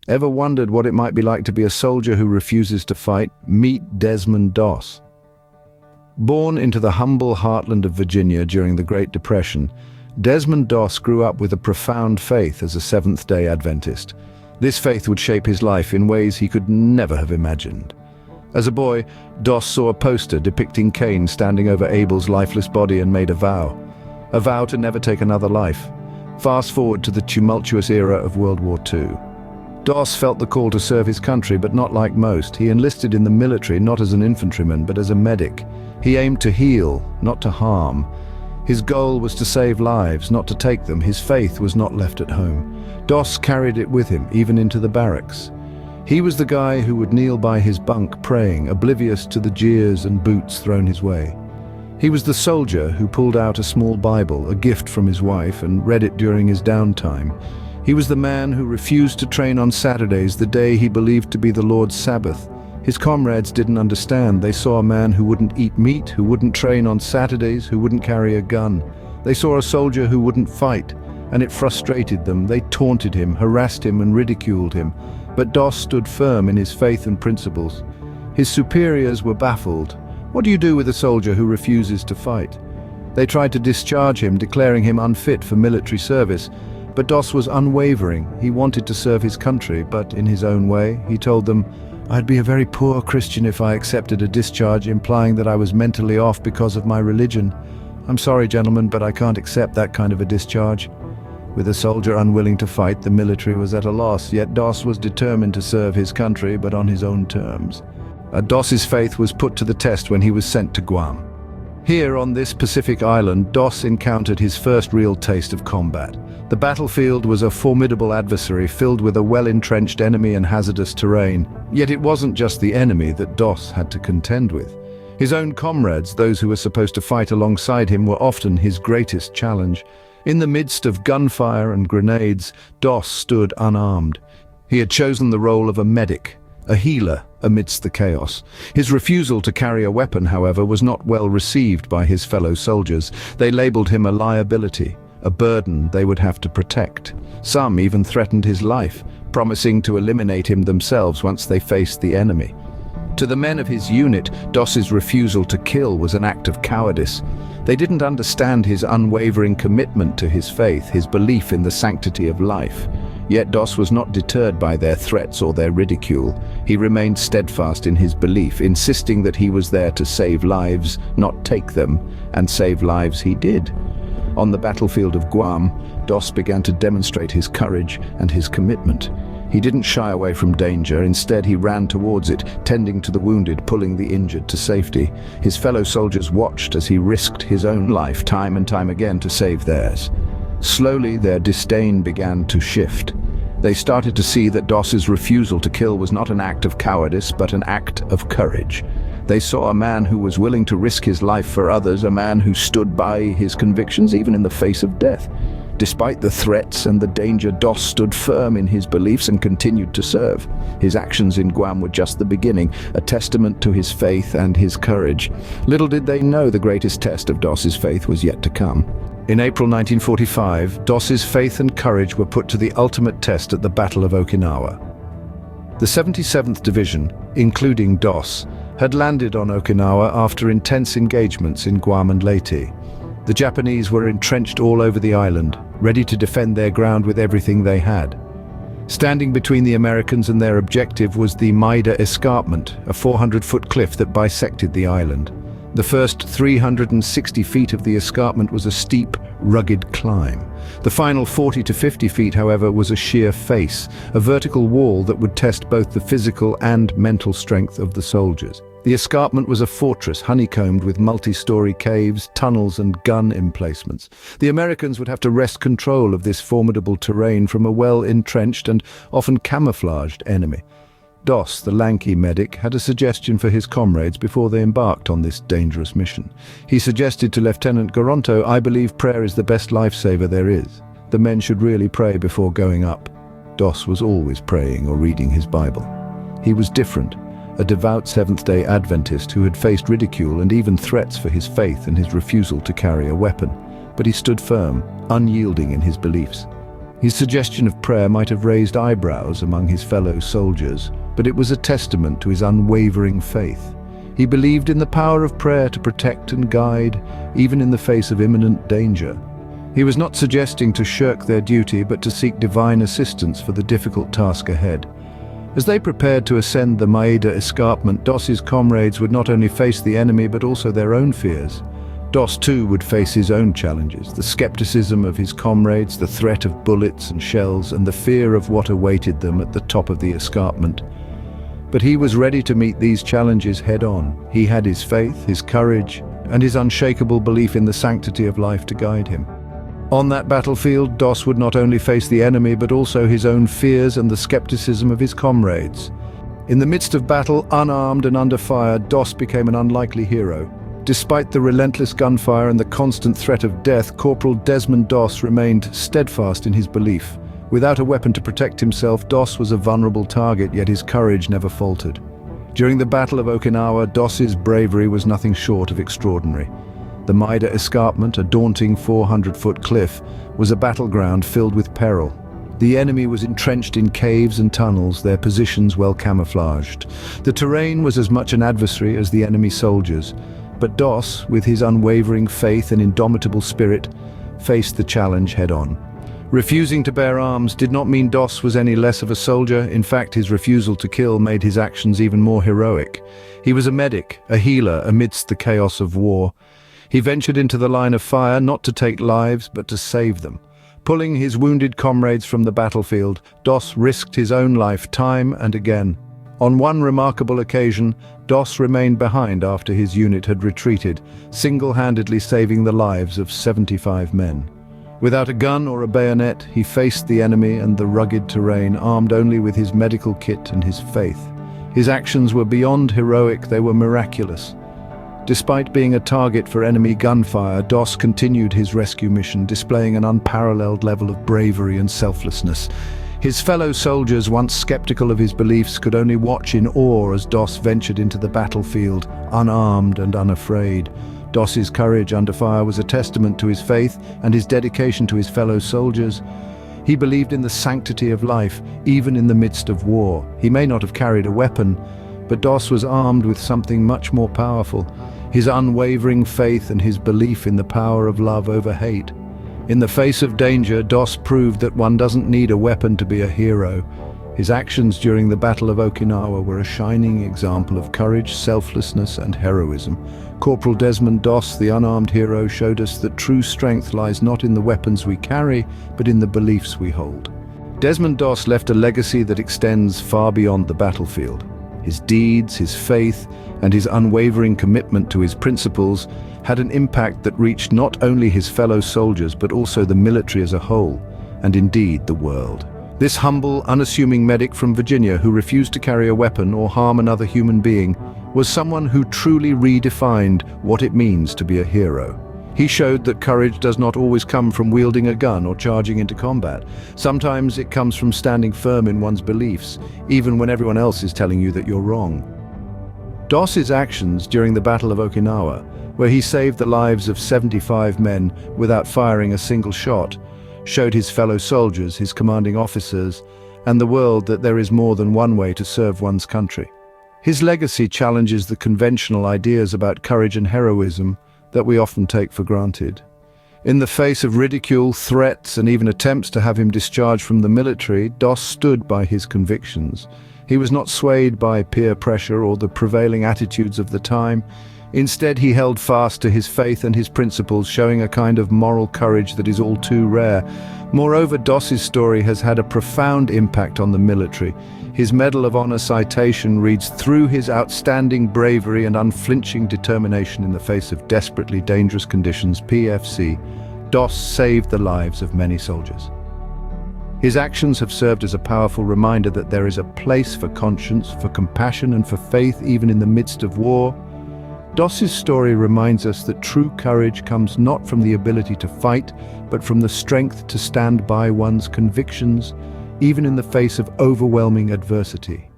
Ever wondered what it might be like to be a soldier who refuses to fight? Meet Desmond Doss. Born into the humble heartland of Virginia during the Great Depression, Desmond Doss grew up with a profound faith as a Seventh-day Adventist. This faith would shape his life in ways he could never have imagined. As a boy, Doss saw a poster depicting Cain standing over Abel's lifeless body and made a vow to never take another life. Fast forward to the tumultuous era of World War II. Doss felt the call to serve his country, but not like most. He enlisted in the military not as an infantryman, but as a medic. He aimed to heal, not to harm. His goal was to save lives, not to take them. His faith was not left at home. Doss carried it with him, even into the barracks. He was the guy who would kneel by his bunk praying, oblivious to the jeers and boots thrown his way. He was the soldier who pulled out a small Bible, a gift from his wife, and read it during his downtime. He was the man who refused to train on Saturdays, the day he believed to be the Lord's Sabbath. His comrades didn't understand. They saw a man who wouldn't eat meat, who wouldn't train on Saturdays, who wouldn't carry a gun. They saw a soldier who wouldn't fight, and it frustrated them. They taunted him, harassed him, and ridiculed him. But Doss stood firm in his faith and principles. His superiors were baffled. What do you do with a soldier who refuses to fight? They tried to discharge him, declaring him unfit for military service. But Doss was unwavering. He wanted to serve his country, but in his own way. He told them, "I'd be a very poor Christian if I accepted a discharge implying that I was mentally off because of my religion. I'm sorry, gentlemen, but I can't accept that kind of a discharge." With a soldier unwilling to fight, the military was at a loss, yet Doss was determined to serve his country, but on his own terms. Doss's faith was put to the test when he was sent to Guam. Here on this Pacific island, Doss encountered his first real taste of combat. The battlefield was a formidable adversary filled with a well-entrenched enemy and hazardous terrain. Yet it wasn't just the enemy that Doss had to contend with. His own comrades, those who were supposed to fight alongside him, were often his greatest challenge. In the midst of gunfire and grenades, Doss stood unarmed. He had chosen the role of a medic, a healer amidst the chaos. His refusal to carry a weapon, however, was not well received by his fellow soldiers. They labeled him a liability, a burden they would have to protect. Some even threatened his life, promising to eliminate him themselves once they faced the enemy. To the men of his unit, Doss's refusal to kill was an act of cowardice. They didn't understand his unwavering commitment to his faith, his belief in the sanctity of life. Yet Doss was not deterred by their threats or their ridicule. He remained steadfast in his belief, insisting that he was there to save lives, not take them, and save lives he did. On the battlefield of Guam, Doss began to demonstrate his courage and his commitment. He didn't shy away from danger. Instead, he ran towards it, tending to the wounded, pulling the injured to safety. His fellow soldiers watched as he risked his own life time and time again to save theirs. Slowly, their disdain began to shift. They started to see that Doss's refusal to kill was not an act of cowardice, but an act of courage. They saw a man who was willing to risk his life for others, a man who stood by his convictions even in the face of death. Despite the threats and the danger, Doss stood firm in his beliefs and continued to serve. His actions in Guam were just the beginning, a testament to his faith and his courage. Little did they know the greatest test of Doss's faith was yet to come. In April 1945, Doss's faith and courage were put to the ultimate test at the Battle of Okinawa. The 77th Division, including Doss, had landed on Okinawa after intense engagements in Guam and Leyte. The Japanese were entrenched all over the island, ready to defend their ground with everything they had. Standing between the Americans and their objective was the Maida Escarpment, a 400-foot cliff that bisected the island. The first 360 feet of the escarpment was a steep, rugged climb. The final 40 to 50 feet, however, was a sheer face, a vertical wall that would test both the physical and mental strength of the soldiers. The escarpment was a fortress honeycombed with multi-story caves, tunnels, and gun emplacements. The Americans would have to wrest control of this formidable terrain from a well-entrenched and often camouflaged enemy. Doss, the lanky medic, had a suggestion for his comrades before they embarked on this dangerous mission. He suggested to Lieutenant Goronto, "I believe prayer is the best lifesaver there is. The men should really pray before going up." Doss was always praying or reading his Bible. He was different, a devout Seventh-day Adventist who had faced ridicule and even threats for his faith and his refusal to carry a weapon. But he stood firm, unyielding in his beliefs. His suggestion of prayer might have raised eyebrows among his fellow soldiers, but it was a testament to his unwavering faith. He believed in the power of prayer to protect and guide, even in the face of imminent danger. He was not suggesting to shirk their duty, but to seek divine assistance for the difficult task ahead. As they prepared to ascend the Maida escarpment, Doss's comrades would not only face the enemy but also their own fears. Doss too would face his own challenges, the skepticism of his comrades, the threat of bullets and shells, and the fear of what awaited them at the top of the escarpment. But he was ready to meet these challenges head-on. He had his faith, his courage, and his unshakable belief in the sanctity of life to guide him. On that battlefield, Doss would not only face the enemy but also his own fears and the skepticism of his comrades. In the midst of battle, unarmed and under fire, Doss became an unlikely hero. Despite the relentless gunfire and the constant threat of death, Corporal Desmond Doss remained steadfast in his belief. Without a weapon to protect himself, Doss was a vulnerable target, yet his courage never faltered. During the Battle of Okinawa, Doss's bravery was nothing short of extraordinary. The Maida escarpment, a daunting 400-foot cliff, was a battleground filled with peril. The enemy was entrenched in caves and tunnels, their positions well camouflaged. The terrain was as much an adversary as the enemy soldiers. But Doss, with his unwavering faith and indomitable spirit, faced the challenge head-on. Refusing to bear arms did not mean Doss was any less of a soldier. In fact, his refusal to kill made his actions even more heroic. He was a medic, a healer amidst the chaos of war. He ventured into the line of fire not to take lives, but to save them. Pulling his wounded comrades from the battlefield, Doss risked his own life time and again. On one remarkable occasion, Doss remained behind after his unit had retreated, single-handedly saving the lives of 75 men. Without a gun or a bayonet, he faced the enemy and the rugged terrain, armed only with his medical kit and his faith. His actions were beyond heroic, they were miraculous. Despite being a target for enemy gunfire, Doss continued his rescue mission, displaying an unparalleled level of bravery and selflessness. His fellow soldiers, once skeptical of his beliefs, could only watch in awe as Doss ventured into the battlefield, unarmed and unafraid. Doss's courage under fire was a testament to his faith and his dedication to his fellow soldiers. He believed in the sanctity of life, even in the midst of war. He may not have carried a weapon, but Doss was armed with something much more powerful: his unwavering faith and his belief in the power of love over hate. In the face of danger, Doss proved that one doesn't need a weapon to be a hero. His actions during the Battle of Okinawa were a shining example of courage, selflessness, and heroism. Corporal Desmond Doss, the unarmed hero, showed us that true strength lies not in the weapons we carry, but in the beliefs we hold. Desmond Doss left a legacy that extends far beyond the battlefield. His deeds, his faith, and his unwavering commitment to his principles had an impact that reached not only his fellow soldiers but also the military as a whole, and indeed the world. This humble, unassuming medic from Virginia who refused to carry a weapon or harm another human being was someone who truly redefined what it means to be a hero. He showed that courage does not always come from wielding a gun or charging into combat. Sometimes it comes from standing firm in one's beliefs, even when everyone else is telling you that you're wrong. Doss's actions during the Battle of Okinawa, where he saved the lives of 75 men without firing a single shot, showed his fellow soldiers, his commanding officers, and the world that there is more than one way to serve one's country. His legacy challenges the conventional ideas about courage and heroism that we often take for granted. In the face of ridicule, threats, and even attempts to have him discharged from the military, Doss stood by his convictions. He was not swayed by peer pressure or the prevailing attitudes of the time. Instead, he held fast to his faith and his principles, showing a kind of moral courage that is all too rare. Moreover, Doss's story has had a profound impact on the military. His Medal of Honor citation reads, "Through his outstanding bravery and unflinching determination in the face of desperately dangerous conditions, PFC, Doss saved the lives of many soldiers." His actions have served as a powerful reminder that there is a place for conscience, for compassion, and for faith even in the midst of war. Doss's story reminds us that true courage comes not from the ability to fight, but from the strength to stand by one's convictions, even in the face of overwhelming adversity.